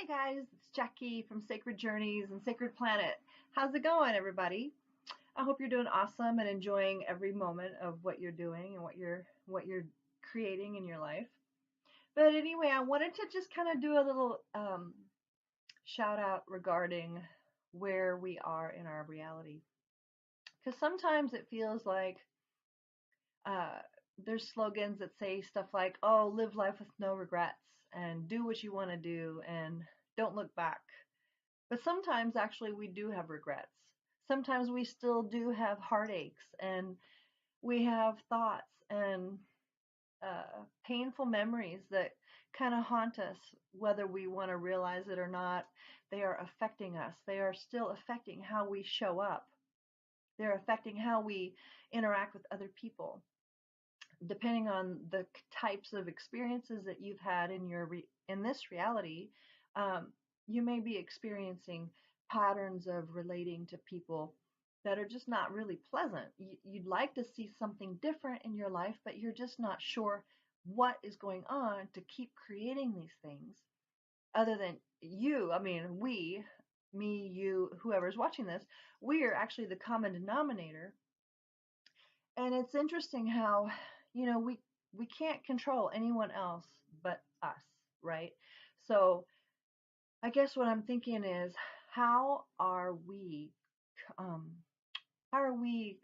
Hey guys, it's Jackie from Sacred Journeys and Sacred Planet. How's it going, everybody? I hope you're doing awesome and enjoying every moment of what you're doing and what you're creating in your life. But anyway, I wanted to just kind of do a little shout out regarding where we are in our reality, because sometimes it feels like uh, there's slogans that say stuff like, "Oh, live life with no regrets and do what you want to do and don't look back." But sometimes actually we do have regrets. Sometimes we still do have heartaches and we have thoughts and painful memories that kind of haunt us, whether we want to realize it or not. They are affecting us. They are still affecting how we show up. They're affecting how we interact with other people. Depending on the types of experiences that you've had in in this reality, um, you may be experiencing patterns of relating to people that are just not really pleasant. You'd like to see something different in your life, but you're just not sure what is going on to keep creating these things. Other than you, I mean, me, you, whoever's watching this, we are actually the common denominator. And it's interesting how, we can't control anyone else but us, right? So I guess what I'm thinking is, how are we, um, how are we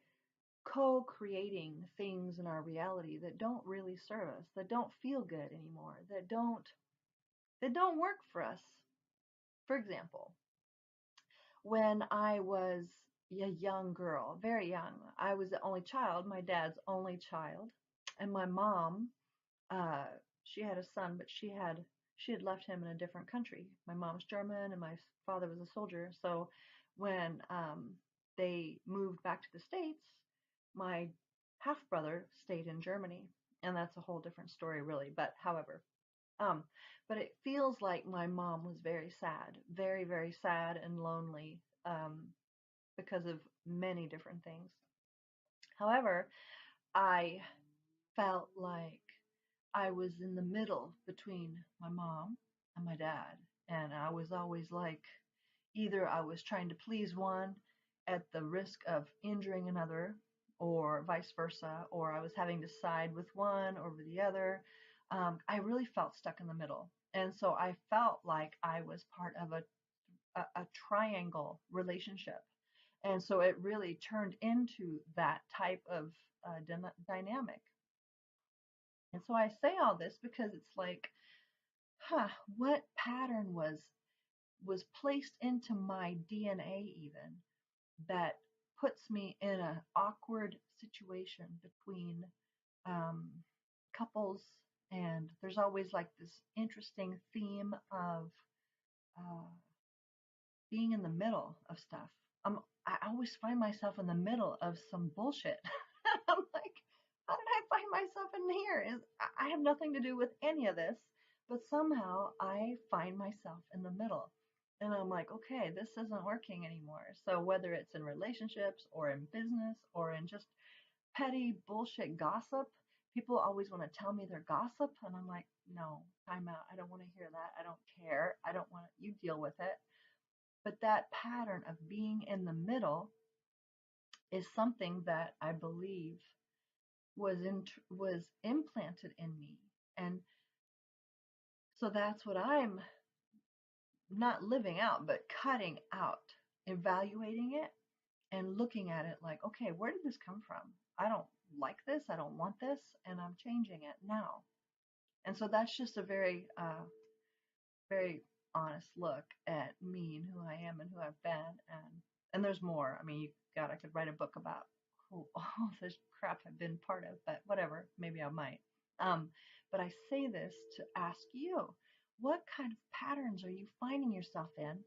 co-creating things in our reality that don't really serve us, that don't feel good anymore, that don't work for us? For example, when I was a young girl, very young, I was the only child, my dad's only child, and my mom, uh, she had a son, but she had left him in a different country. My mom's German, and my father was a soldier. So when they moved back to the States, my half brother stayed in Germany, and that's a whole different story, really. But however, um, but it feels like my mom was very sad, very, very sad and lonely, because of many different things. However, I felt like I was in the middle between my mom and my dad. And I was always like, either I was trying to please one at the risk of injuring another, or vice versa, or I was having to side with one over the other. I really felt stuck in the middle. And so I felt like I was part of a triangle relationship. And so it really turned into that type of dynamic. And so I say all this because it's like, what pattern was placed into my DNA even that puts me in an awkward situation between um, couples, and there's always like this interesting theme of uh, being in the middle of stuff. I always find myself in the middle of some bullshit. I'm like, how did I find myself in here? I have nothing to do with any of this, but somehow I find myself in the middle. And I'm like, okay, this isn't working anymore. So whether it's in relationships or in business or in just petty bullshit gossip, people always want to tell me their gossip. And I'm like, no, time out. I don't want to hear that. I don't care. I don't want you deal with it. But that pattern of being in the middle is something that I believe was implanted in me. And so that's what I'm not living out, but cutting out, evaluating it and looking at it like, okay, where did this come from? I don't like this. I don't want this. And I'm changing it now. And so that's just a very, very honest look at me and who I am and who I've been. And there's more. I mean, God, I could write a book about all this crap I've been part of, but whatever, maybe I might. Um, but I say this to ask you, what kind of patterns are you finding yourself in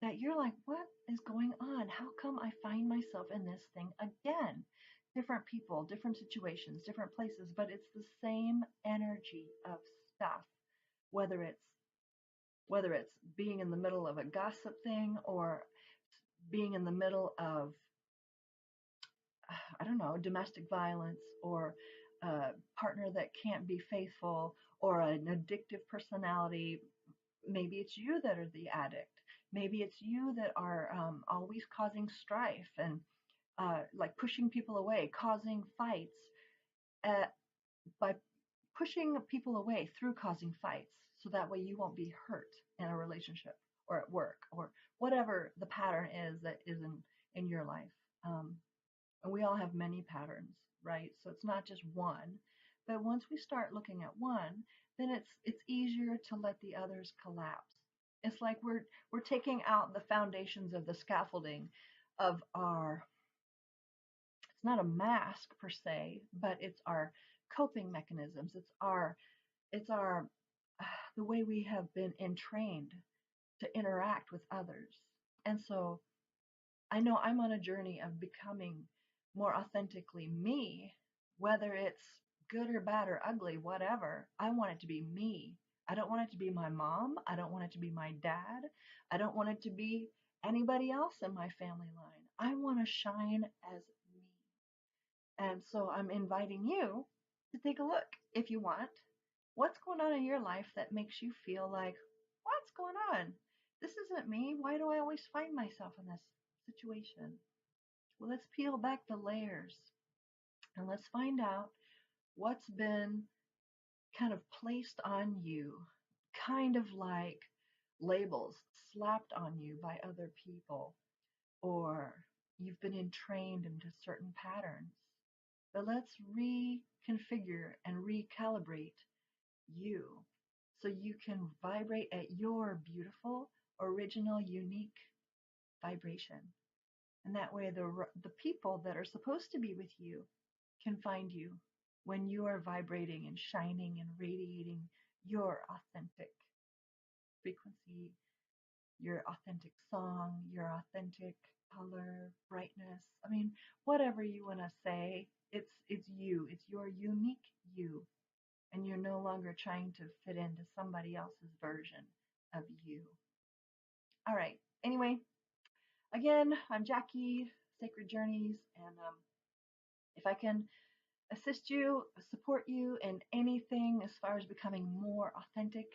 that you're like, what is going on? How come I find myself in this thing again? Different people, different situations, different places, but it's the same energy of stuff, whether it's whether it's being in the middle of a gossip thing or being in the middle of, I don't know, domestic violence, or a partner that can't be faithful, or an addictive personality, Maybe it's you that are the addict. Maybe it's you that are always causing strife and like pushing people away, causing fights uh, by pushing people away through causing fights. So that way you won't be hurt in a relationship or at work or whatever the pattern is that is in your life. Um, and we all have many patterns, right? So it's not just one. But once we start looking at one, then it's easier to let the others collapse. It's like we're taking out the foundations of the scaffolding of our, it's not a mask per se, but it's our coping mechanisms. It's our the way we have been entrained to interact with others. And so I know I'm on a journey of becoming more authentically me, whether it's good or bad or ugly, whatever. I want it to be me. I don't want it to be my mom. I don't want it to be my dad. I don't want it to be anybody else in my family line. I want to shine as me. And so I'm inviting you to take a look if you want. What's going on in your life that makes you feel like, what's going on? This isn't me. Why do I always find myself in this situation? Well, let's peel back the layers and let's find out what's been kind of placed on you, kind of like labels slapped on you by other people, or you've been entrained into certain patterns. But let's reconfigure and recalibrate you so you can vibrate at your beautiful, original, unique vibration. And that way the people that are supposed to be with you can find you when you are vibrating and shining and radiating your authentic frequency, your authentic song, your authentic color, brightness. I mean, whatever you want to say, it's you. It's your unique you. And you're no longer trying to fit into somebody else's version of you. All right. Anyway, again, I'm Jackie, Sacred Journeys, and if I can assist you, support you in anything as far as becoming more authentic,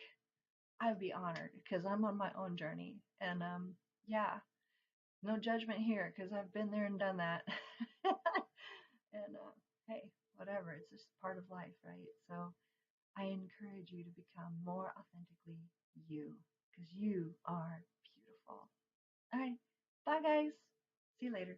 I'd be honored because I'm on my own journey. And yeah, no judgment here because I've been there and done that. And hey, whatever, it's just part of life, right? So I encourage you to become more authentically you because you are beautiful. All right, bye guys. See you later.